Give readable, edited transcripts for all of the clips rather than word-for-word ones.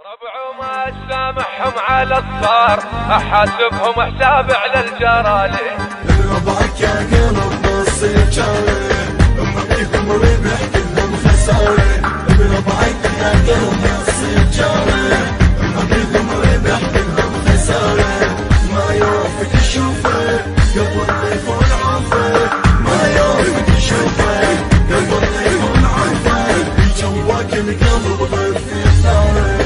ربع ما اسامحهم على الصار، احاسبهم حساب على الجرالي. ربعك يا قلب نصير جاري، اما بيهم ربح كلهم خساري. ربعك يا قلب نصير جاري، اما بيهم ربح كلهم خساري. ما يوفك تشوفه قبل الضيف والعافيه، ما يوفك تشوفه قبل الضيف والعافيه. جواك القلب ضيف ثاني،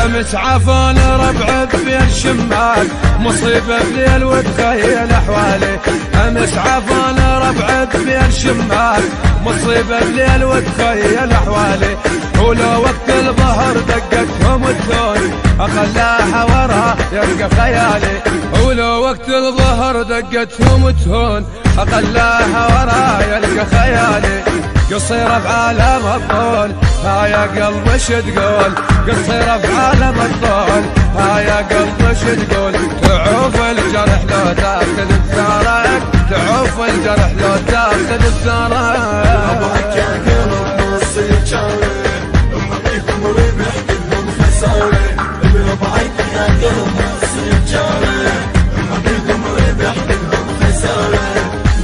امس عافانا ربع بين شمال، مصيبه بليل وتخيل احوالي. امس عافانا ربع بين شمال، مصيبه بليل وتخيل احوالي. ولو وقت الظهر دقتهم الثون، اخلاها ورا يبقى خيالي. ولو وقت الظهر دقتهم الثون، اخلاها ورا يلقى خيالي. قصيرة بعالم الطول، ها يا قلب وش تقول؟ قصيرة بعالم الطول، ها يا قلب وش تقول؟ تعوف الجرح لو تاخذ بثارك، تعوف الجرح لو تاخذ بثارك. ربعك يا قلب نصير جاري، اما بيهم ربح كلهم خساري. ربعك يا قلب نصير جاري، اما بيهم ربح كلهم خساري.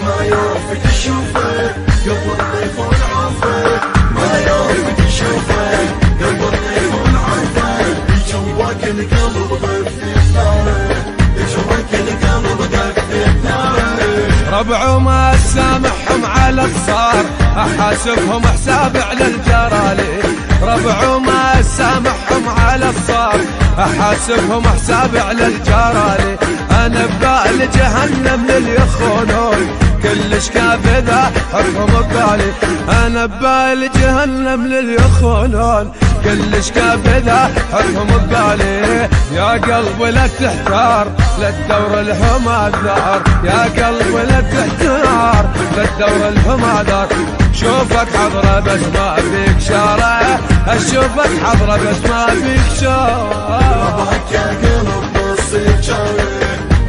ما يوفك تشوفه قبل الضيف والعافيه، ما يوفك تشوفه قبل الضيف والعافيه. جواك القلب ضيف ثاني، جواك القلب ضيف ثاني. ربع ما اسامحهم على الصار، احاسبهم حساب على الجرالي. ربع ما اسامحهم على الصار، احاسبهم حساب على الجرالي. انا ببال جهنم للي يخونون، كلش كافذا حكم ببالي. انا ببال جهنم للي يخونون، كلش كافذا حكم ببالي. يا قلب لا تحتار، لا تدور الهما الدار. يا قلب لا تحتار، لا تدور الهما دار. شوفك حضرة بس ما فيك شارع، اشوفك حضرة بس ما فيك شارع. ربعك يا قلب نصير جاري،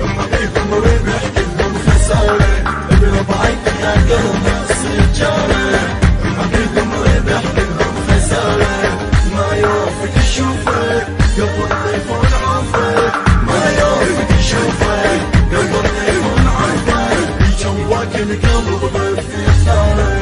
اما بيهم ربح كلهم خساري. ربعك يا قلب نصير جاري، اما بيهم ربح كلهم خساري. ما يوفك تشوفه قبل الضيف والعافيه، ما يوفك تشوفه قبل الضيف والعافيه. جواك القلب ضيف ثاني،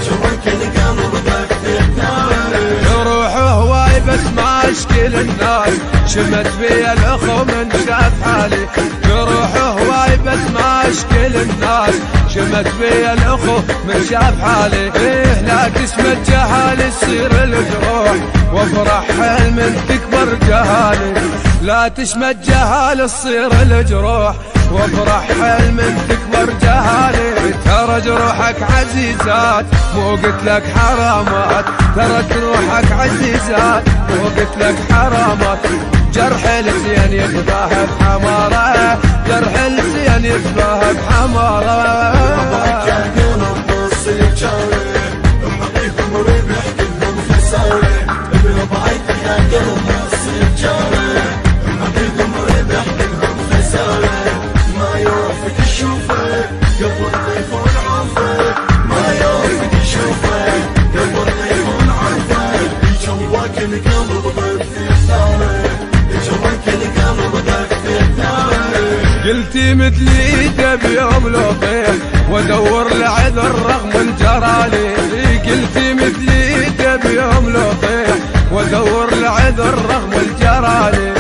جواك القلب ضيف ثاني. يروح هواي بس ما اشكل الناس، شمت بي الاخو من شاف حالي. يروح هواي بس ما اشكل الناس، شمت بي الاخو من شاف حالي. إيه لا تسمى جهالي تصير الجروح، وافرح حلم تكبر جهالي. لا تشمت جهال تصير الجروح، وافرح حلم تكبر جهالي. ترى جروحك عزيزات مو قلت لك حرامات، ترى جروحك عزيزات مو قلت لك حرامات. جرح الزين يتباهى بحمارة، جرح الزين يتباهى بحمارة. ربعك يا قلب نصير جاري، اما بيهم ربح كلهم خساري. ربعك يا قلب نصير جاري، اما بيهم ربح كلهم خساري. ما يوفك تشوفه قبل الضيف والعافيه، ما يوفك تشوفه قبل الضيف والعافيه. جواك القلب ضيف ثاني، جواك القلب ضيف ثاني. قلتي مثلي تبي يوم لو طيح، وادور لعذر رغم الجرالي. قلتي مثلي تبي يوم لو طيح، وادور لعذر رغم الجرالي.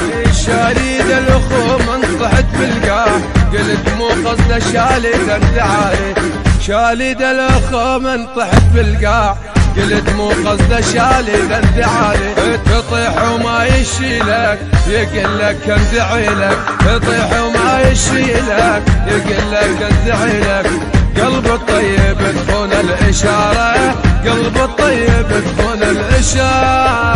شاليد الاخو من طحت بالقاع، قلت مو قصده شاليد الدعالي. شاليد الاخو من طحت بالقاع، قلت مو قصده شاليد الدعالي. تطيح وما يشيلك يقول لك اندعي لك، تطيح وما يشيلك يقول لك اندعي لك. قلب الطيب تخون الاشاره، قلب الطيب تخون الاشاره.